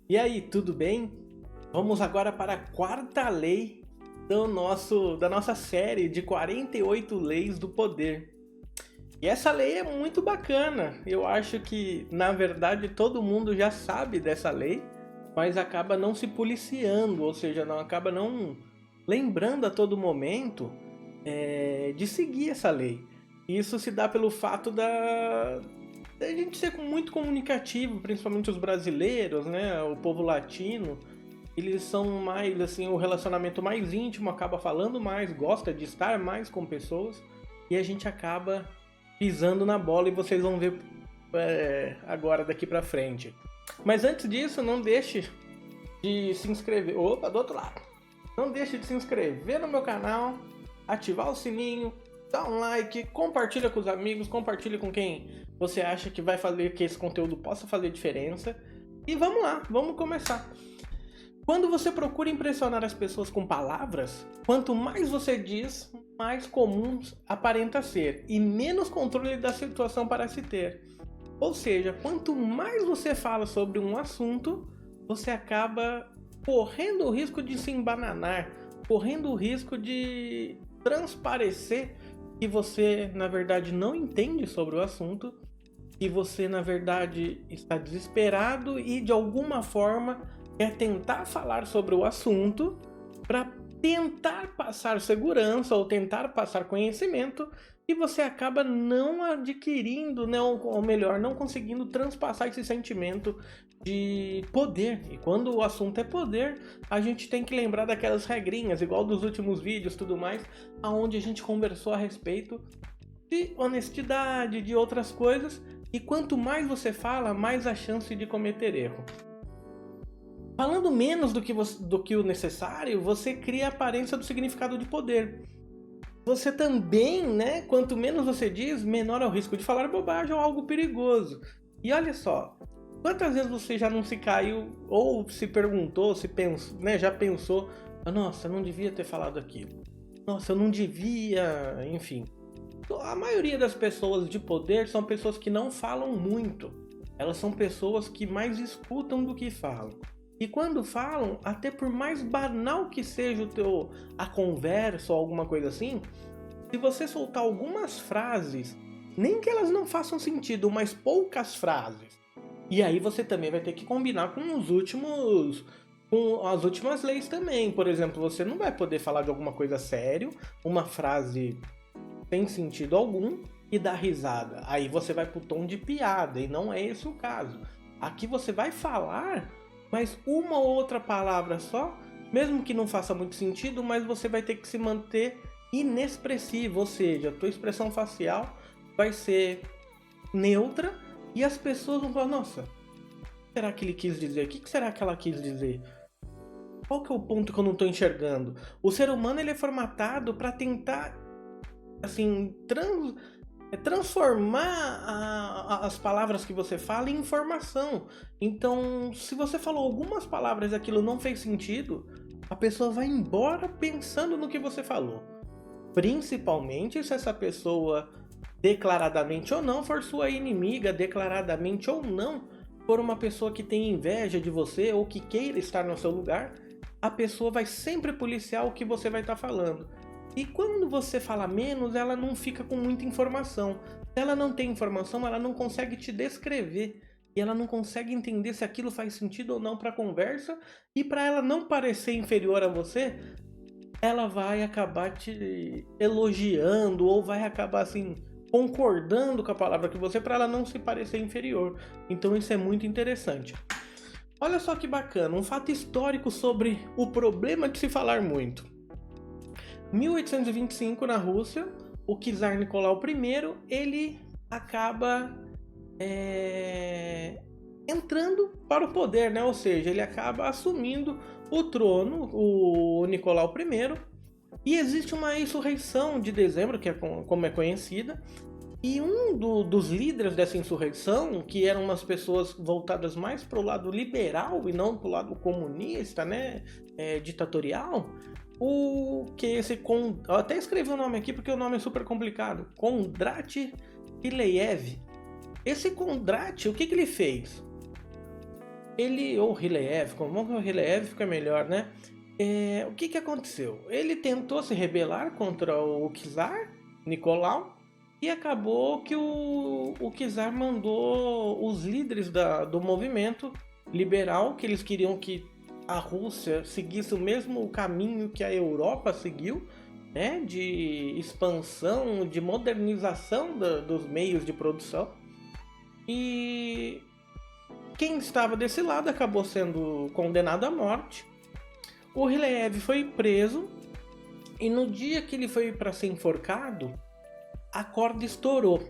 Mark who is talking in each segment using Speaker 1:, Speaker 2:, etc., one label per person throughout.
Speaker 1: E aí, tudo bem? Vamos agora para a quarta lei da nossa série de 48 leis do poder. E essa lei é muito bacana. Eu acho que, na verdade, todo mundo já sabe dessa lei, mas acaba não se policiando, ou seja, não acaba não lembrando a todo momento de seguir essa lei. Isso se dá pelo fato da gente ser muito comunicativo, principalmente os brasileiros, né? O povo latino, eles são mais assim, o relacionamento mais íntimo, acaba falando mais, gosta de estar mais com pessoas e a gente acaba pisando na bola e vocês vão ver agora daqui pra frente. Mas antes disso, não deixe de se inscrever. Opa, do outro lado. Não deixe de se inscrever no meu canal, ativar o sininho, dá um like, compartilha com os amigos, compartilha com quem você acha que vai fazer que esse conteúdo possa fazer diferença. E vamos lá, vamos começar. Quando você procura impressionar as pessoas com palavras, quanto mais você diz, mais comum aparenta ser e menos controle da situação parece ter. Ou seja, quanto mais você fala sobre um assunto, você acaba correndo o risco de se embananar, correndo o risco de transparecer que você, na verdade, não entende sobre o assunto, que você, na verdade, está desesperado e, de alguma forma, quer tentar falar sobre o assunto para tentar passar segurança ou tentar passar conhecimento e você acaba não adquirindo, né, ou melhor, não conseguindo transpassar esse sentimento de poder. E quando o assunto é poder, a gente tem que lembrar daquelas regrinhas, igual dos últimos vídeos, tudo mais, aonde a gente conversou a respeito de honestidade, de outras coisas, e quanto mais você fala, mais a chance de cometer erro. Falando menos do que o necessário, você cria a aparência do significado de poder. Você também, né? Quanto menos você diz, menor é o risco de falar bobagem ou algo perigoso. E olha só, quantas vezes você já não se caiu ou se perguntou, se pensou, né? Já pensou, nossa, eu não devia ter falado aquilo. Nossa, eu não devia, enfim. A maioria das pessoas de poder são pessoas que não falam muito. Elas são pessoas que mais escutam do que falam. E quando falam, até por mais banal que seja a conversa ou alguma coisa assim, se você soltar algumas frases, nem que elas não façam sentido, mas poucas frases, e aí você também vai ter que combinar com com as últimas leis também. Por exemplo, você não vai poder falar de alguma coisa sério, uma frase sem sentido algum e dar risada. Aí você vai pro tom de piada e não é esse o caso. Aqui você vai falar, mas uma ou outra palavra só, mesmo que não faça muito sentido, mas você vai ter que se manter inexpressivo, ou seja, a tua expressão facial vai ser neutra e as pessoas vão falar, nossa, o que será que ele quis dizer? O que será que ela quis dizer? Qual que é o ponto que eu não estou enxergando? O ser humano ele é formatado para tentar assim, transformar as palavras que você fala em informação. Então, se você falou algumas palavras e aquilo não fez sentido, a pessoa vai embora pensando no que você falou. Principalmente se essa pessoa, declaradamente ou não, for sua inimiga, declaradamente ou não, for uma pessoa que tem inveja de você ou que queira estar no seu lugar, a pessoa vai sempre policiar o que você vai estar falando. E quando você fala menos, ela não fica com muita informação. Se ela não tem informação, ela não consegue te descrever. E ela não consegue entender se aquilo faz sentido ou não para a conversa. E para ela não parecer inferior a você, ela vai acabar te elogiando ou vai acabar assim concordando com a palavra que você, para ela não se parecer inferior. Então isso é muito interessante. Olha só que bacana, um fato histórico sobre o problema de se falar muito. 1825, na Rússia, o czar Nicolau I, ele acaba entrando para o poder, né? Ou seja, ele acaba assumindo o trono, o Nicolau I, e existe uma insurreição de dezembro, que é como é conhecida, e dos líderes dessa insurreição, que eram umas pessoas voltadas mais para o lado liberal e não para o lado comunista, né? Ditatorial, eu até escrevi o nome aqui porque o nome é super complicado. Kondratiev. Esse Kondrat, o que ele fez? ou Ryleyev, como o Ryleyev fica melhor, né? O que aconteceu? Ele tentou se rebelar contra o czar Nicolau e acabou que o czar mandou os líderes do movimento liberal, que eles queriam que a Rússia seguisse o mesmo caminho que a Europa seguiu, né? De expansão, de modernização dos meios de produção. E quem estava desse lado acabou sendo condenado à morte. O Ryleyev foi preso e no dia que ele foi para ser enforcado, a corda estourou.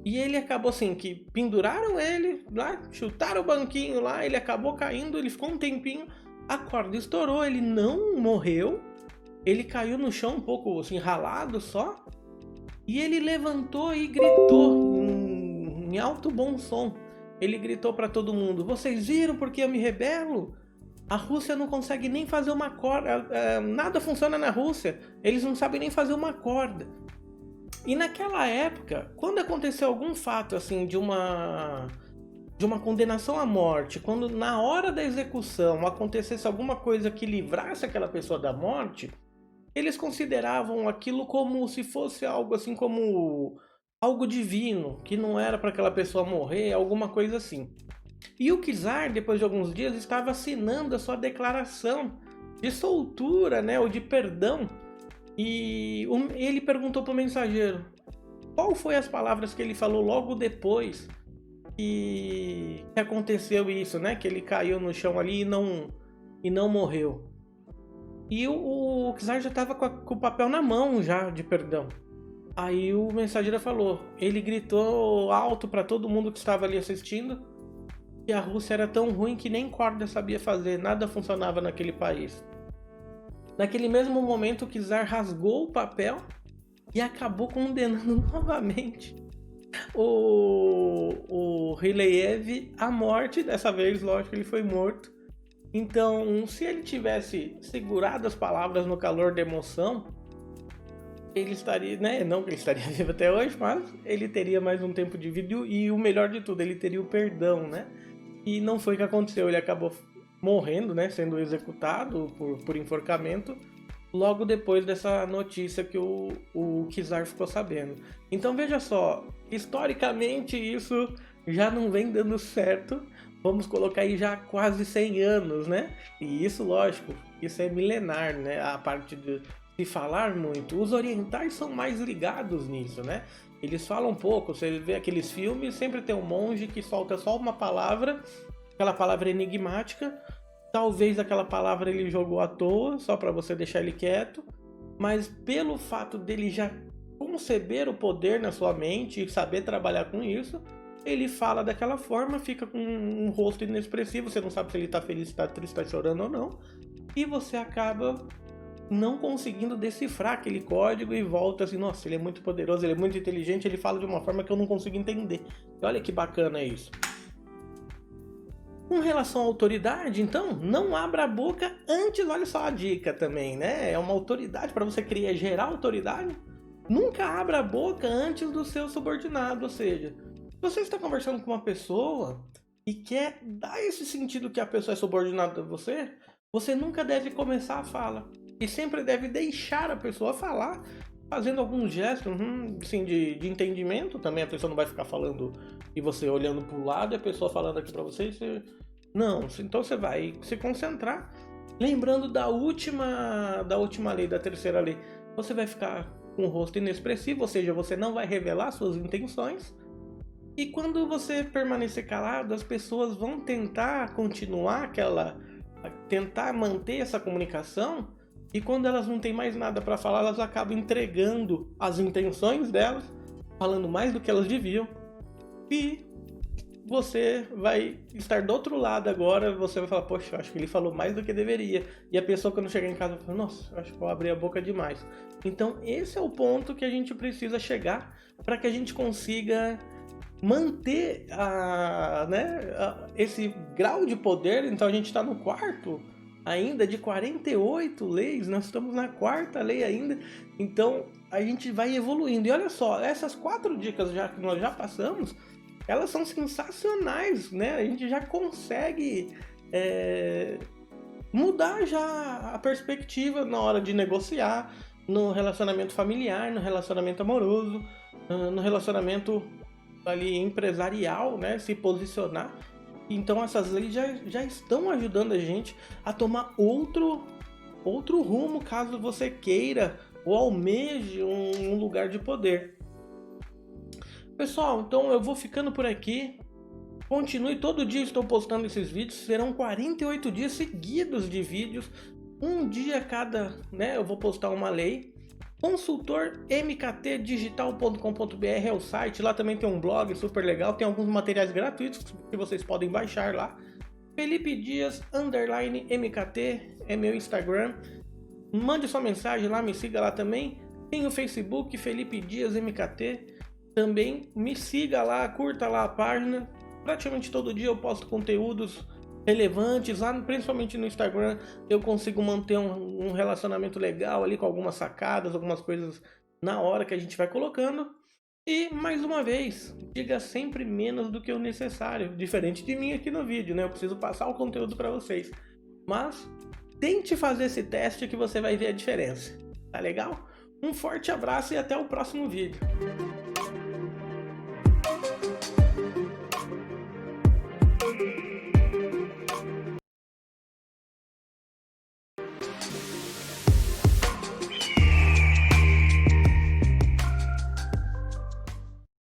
Speaker 1: E ele acabou assim, que penduraram ele lá, chutaram o banquinho lá, ele acabou caindo, ele ficou um tempinho, a corda estourou, ele não morreu, ele caiu no chão um pouco assim, ralado só, e ele levantou e gritou em alto bom som. Ele gritou para todo mundo: vocês viram porque eu me rebelo? A Rússia não consegue nem fazer uma corda, nada funciona na Rússia, eles não sabem nem fazer uma corda. E naquela época, quando aconteceu algum fato assim de uma condenação à morte, quando na hora da execução acontecesse alguma coisa que livrasse aquela pessoa da morte, eles consideravam aquilo como se fosse algo assim, como algo divino, que não era para aquela pessoa morrer, alguma coisa assim. E o czar, depois de alguns dias, estava assinando a sua declaração de soltura, né, ou de perdão. E ele perguntou para o mensageiro qual foi as palavras que ele falou logo depois que aconteceu isso, né? Que ele caiu no chão ali e não morreu. E o czar já estava com o papel na mão já de perdão. Aí o mensageiro falou, ele gritou alto para todo mundo que estava ali assistindo que a Rússia era tão ruim que nem corda sabia fazer, nada funcionava naquele país. Naquele mesmo momento, o czar rasgou o papel e acabou condenando novamente o Ryleyev à morte. Dessa vez, lógico, ele foi morto. Então, se ele tivesse segurado as palavras no calor da emoção, ele estaria, né? Não que ele estaria vivo até hoje, mas ele teria mais um tempo de vida e o melhor de tudo, ele teria o perdão, né? E não foi o que aconteceu, ele acabou morrendo, né, sendo executado por enforcamento, logo depois dessa notícia que o czar ficou sabendo. Então veja só, historicamente isso já não vem dando certo, vamos colocar aí já quase 100 anos, né? E isso, lógico, isso é milenar, né? A parte de se falar muito. Os orientais são mais ligados nisso, né? Eles falam pouco, você vê aqueles filmes, sempre tem um monge que solta só uma palavra, aquela palavra enigmática, talvez aquela palavra ele jogou à toa, só para você deixar ele quieto, mas pelo fato dele já conceber o poder na sua mente e saber trabalhar com isso, ele fala daquela forma, fica com um rosto inexpressivo, você não sabe se ele tá feliz, se tá triste, tá chorando ou não, e você acaba não conseguindo decifrar aquele código e volta assim, nossa, ele é muito poderoso, ele é muito inteligente, ele fala de uma forma que eu não consigo entender. E olha que bacana isso. Com relação à autoridade, então, não abra a boca antes, olha só a dica também, né? É uma autoridade para você gerar autoridade. Nunca abra a boca antes do seu subordinado, ou seja, se você está conversando com uma pessoa e quer dar esse sentido que a pessoa é subordinada a você, você nunca deve começar a fala. E sempre deve deixar a pessoa falar, fazendo algum gesto assim, de entendimento. Também a pessoa não vai ficar falando e você olhando para o lado e a pessoa falando aqui para você. Não, então você vai se concentrar. Lembrando da última lei, da terceira lei. Você vai ficar com o rosto inexpressivo, ou seja, você não vai revelar suas intenções. E quando você permanecer calado, as pessoas vão tentar continuar tentar manter essa comunicação. E quando elas não têm mais nada para falar, elas acabam entregando as intenções delas, falando mais do que elas deviam. E você vai estar do outro lado agora, você vai falar, poxa, eu acho que ele falou mais do que deveria. E a pessoa, quando chegar em casa, vai falar, nossa, acho que eu abri a boca demais. Então esse é o ponto que a gente precisa chegar para que a gente consiga manter esse grau de poder. Então a gente está no quarto ainda de 48 leis, nós estamos na quarta lei ainda, então a gente vai evoluindo. E olha só, essas 4 dicas que nós já passamos, elas são sensacionais, né? A gente já consegue mudar já a perspectiva na hora de negociar, no relacionamento familiar, no relacionamento amoroso, no relacionamento ali empresarial, né? Se posicionar. Então essas leis já estão ajudando a gente a tomar outro rumo, caso você queira ou almeje um lugar de poder. Pessoal, então eu vou ficando por aqui. Continue, todo dia estou postando esses vídeos. Serão 48 dias seguidos de vídeos. Um dia cada, né? Eu vou postar uma lei. Consultormktdigital.com.br é o site. Lá também tem um blog super legal. Tem alguns materiais gratuitos que vocês podem baixar lá. Felipe Dias _MKT é meu Instagram. Mande sua mensagem lá, me siga lá também. Tem o Facebook Felipe Dias MKT. Também me siga lá, curta lá a página. Praticamente todo dia eu posto conteúdos relevantes lá, principalmente no Instagram. Eu consigo manter um relacionamento legal ali com algumas sacadas, algumas coisas na hora que a gente vai colocando. E mais uma vez, diga sempre menos do que o necessário, diferente de mim aqui no vídeo, né? Eu preciso passar o conteúdo para vocês. Mas tente fazer esse teste que você vai ver a diferença. Tá legal? Um forte abraço e até o próximo vídeo.